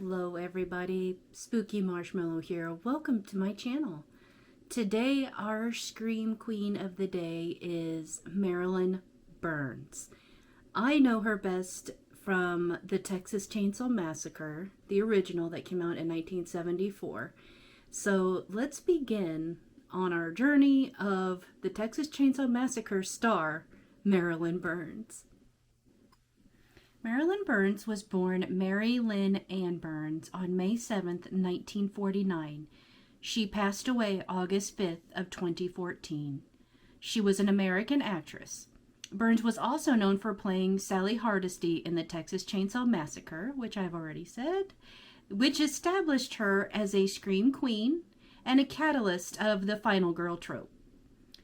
Hello everybody, Spooky Marshmallow here. Welcome to my channel. Today our Scream Queen of the day is Marilyn Burns. I know her best from the Texas Chainsaw Massacre, the original that came out in 1974. So let's begin on our journey of the Texas Chainsaw Massacre star, Marilyn Burns. Marilyn Burns was born Mary Lynn Ann Burns on May 7th, 1949. She passed away August 5th of 2014. She was an American actress. Burns was also known for playing Sally Hardesty in the Texas Chainsaw Massacre, which I've already said, which established her as a scream queen and a catalyst of the final girl trope.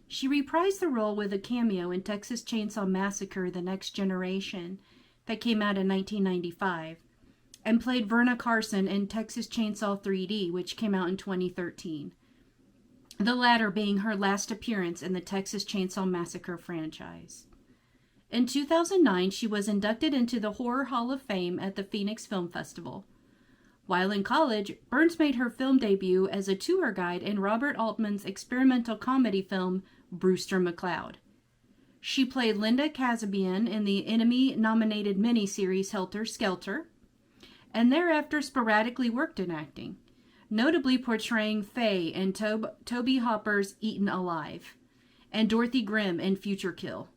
She reprised the role with a cameo in Texas Chainsaw Massacre: The Next Generation, that came out in 1995, and played Verna Carson in Texas Chainsaw 3D, which came out in 2013, the latter being her last appearance in the Texas Chainsaw Massacre franchise. In 2009, she was inducted into the Horror Hall of Fame at the Phoenix Film Festival. While in college, Burns made her film debut as a tour guide in Robert Altman's experimental comedy film Brewster McCloud. She played Linda Kasabian in the Emmy-nominated miniseries Helter Skelter, and thereafter sporadically worked in acting, notably portraying Faye in Toby Hopper's Eaten Alive, and Dorothy Grimm in Future Kill.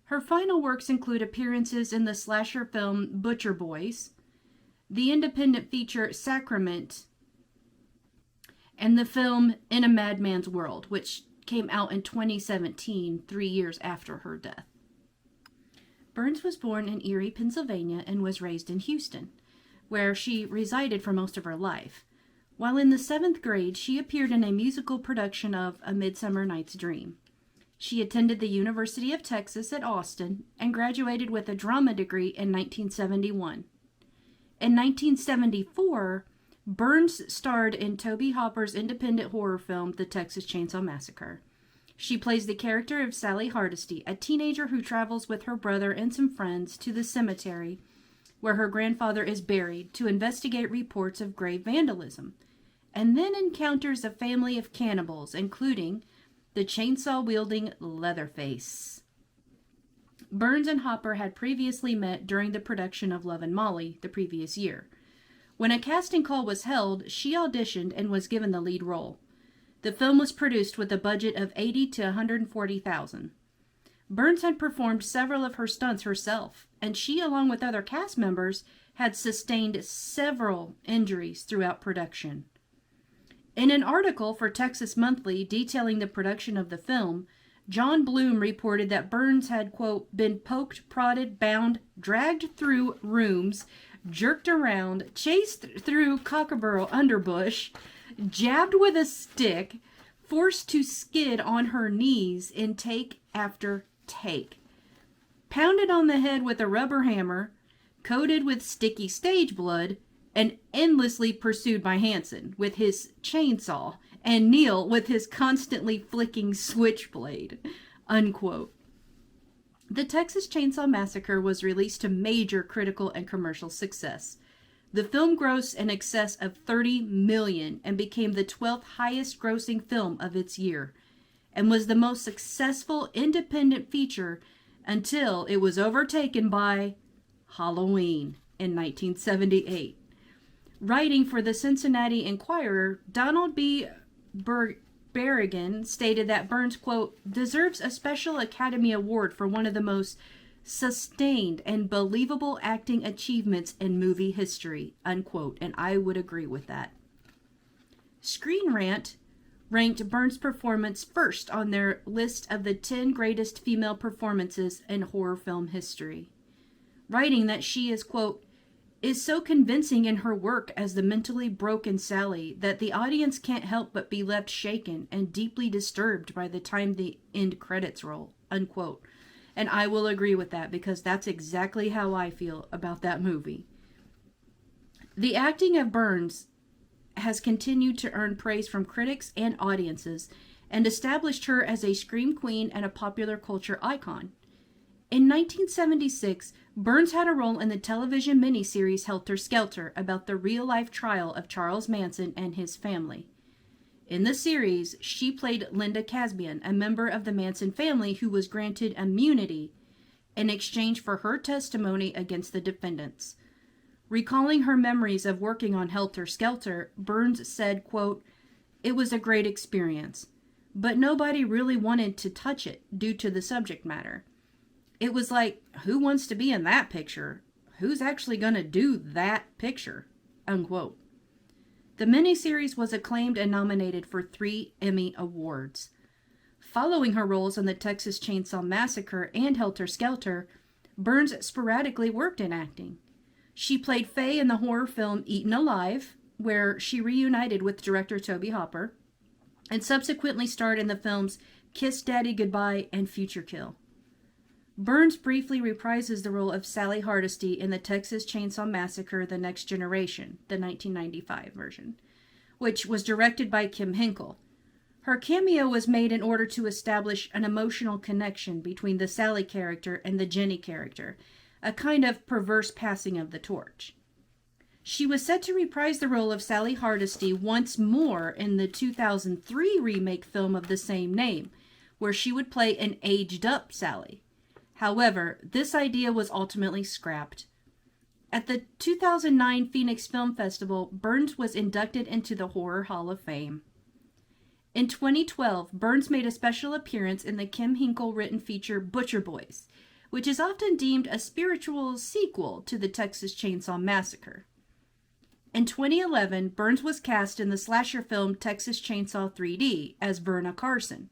Her final works include appearances in the slasher film Butcher Boys, the independent feature Sacrament, and the film In a Madman's World, which came out in 2017, 3 years after her death. Burns was born in Erie, Pennsylvania, and was raised in Houston, where she resided for most of her life. While in the 7th grade, she appeared in a musical production of A Midsummer Night's Dream. She attended the University of Texas at Austin and graduated with a drama degree in 1971. In 1974, Burns starred in Toby Hopper's independent horror film, The Texas Chainsaw Massacre. She plays the character of Sally Hardesty, a teenager who travels with her brother and some friends to the cemetery where her grandfather is buried to investigate reports of grave vandalism, and then encounters a family of cannibals, including the chainsaw-wielding Leatherface. Burns and Hopper had previously met during the production of Love and Molly the previous year. When a casting call was held, she auditioned and was given the lead role. The film was produced with a budget of $80,000 to $140,000. Burns had performed several of her stunts herself, and she, along with other cast members, had sustained several injuries throughout production. In an article for Texas Monthly detailing the production of the film, John Bloom reported that Burns had, quote, been poked, prodded, bound, dragged through rooms, jerked around, chased through Cockerburrow underbush, jabbed with a stick, forced to skid on her knees in take after take, pounded on the head with a rubber hammer, coated with sticky stage blood, and endlessly pursued by Hanson with his chainsaw and Neil with his constantly flicking switchblade, unquote. The Texas Chainsaw Massacre was released to major critical and commercial success. The film grossed in excess of $30 million and became the 12th highest grossing film of its year, and was the most successful independent feature until it was overtaken by Halloween in 1978. Writing for the Cincinnati Enquirer, Donald B. Berrigan stated that Burns, quote, deserves a special Academy Award for one of the most sustained and believable acting achievements in movie history, unquote, and I would agree with that. Screen Rant ranked Burns' performance first on their list of the 10 greatest female performances in horror film history, writing that she is, quote, is so convincing in her work as the mentally broken Sally that the audience can't help but be left shaken and deeply disturbed by the time the end credits roll, unquote. And I will agree with that because that's exactly how I feel about that movie. The acting of Burns has continued to earn praise from critics and audiences and established her as a scream queen and a popular culture icon. In 1976, Burns had a role in the television miniseries Helter Skelter about the real-life trial of Charles Manson and his family. In the series, she played Linda Casbian, a member of the Manson family who was granted immunity in exchange for her testimony against the defendants. Recalling her memories of working on Helter Skelter, Burns said, quote, "It was a great experience, but nobody really wanted to touch it due to the subject matter. It was like, who wants to be in that picture? Who's actually going to do that picture?" Unquote. The miniseries was acclaimed and nominated for 3 Emmy Awards. Following her roles in the Texas Chainsaw Massacre and Helter Skelter, Burns sporadically worked in acting. She played Faye in the horror film Eaten Alive, where she reunited with director Tobe Hooper, and subsequently starred in the films Kiss Daddy Goodbye and Future Kill. Burns briefly reprises the role of Sally Hardesty in the Texas Chainsaw Massacre: The Next Generation, the 1995 version, which was directed by Kim Henkel. Her cameo was made in order to establish an emotional connection between the Sally character and the Jenny character, a kind of perverse passing of the torch. She was set to reprise the role of Sally Hardesty once more in the 2003 remake film of the same name, where she would play an aged-up Sally. However, this idea was ultimately scrapped. At the 2009 Phoenix Film Festival, Burns was inducted into the Horror Hall of Fame. In 2012, Burns made a special appearance in the Kim Henkel written feature Butcher Boys, which is often deemed a spiritual sequel to the Texas Chainsaw Massacre. In 2011, Burns was cast in the slasher film Texas Chainsaw 3D as Verna Carson.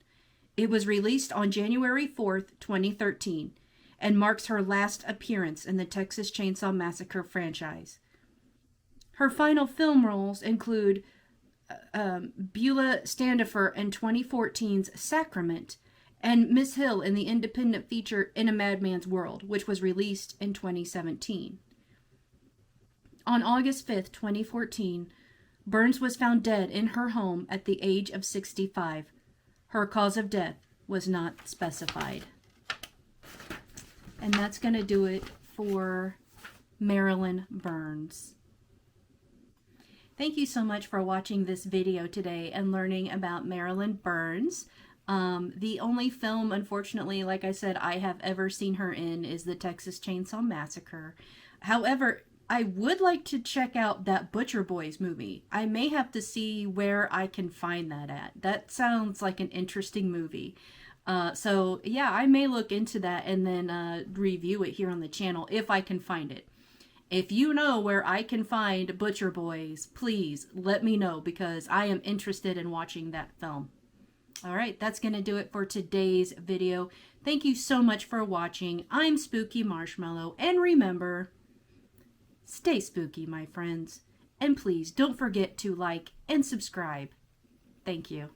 It was released on January 4th, 2013, and marks her last appearance in the Texas Chainsaw Massacre franchise. Her final film roles include Beulah Standifer in 2014's Sacrament, and Miss Hill in the independent feature In a Madman's World, which was released in 2017. On August 5th, 2014, Burns was found dead in her home at the age of 65. Her cause of death was not specified. And that's going to do it for Marilyn Burns. Thank you so much for watching this video today and learning about Marilyn Burns. The only film, unfortunately, like I said, I have ever seen her in is the Texas Chainsaw Massacre. However, I would like to check out that Butcher Boys movie. I may have to see where I can find that at. That sounds like an interesting movie. So yeah, I may look into that and then review it here on the channel if I can find it. If you know where I can find Butcher Boys, please let me know because I am interested in watching that film. Alright, that's going to do it for today's video. Thank you so much for watching. I'm Spooky Marshmallow, and remember, stay spooky, my friends. And please don't forget to like and subscribe. Thank you.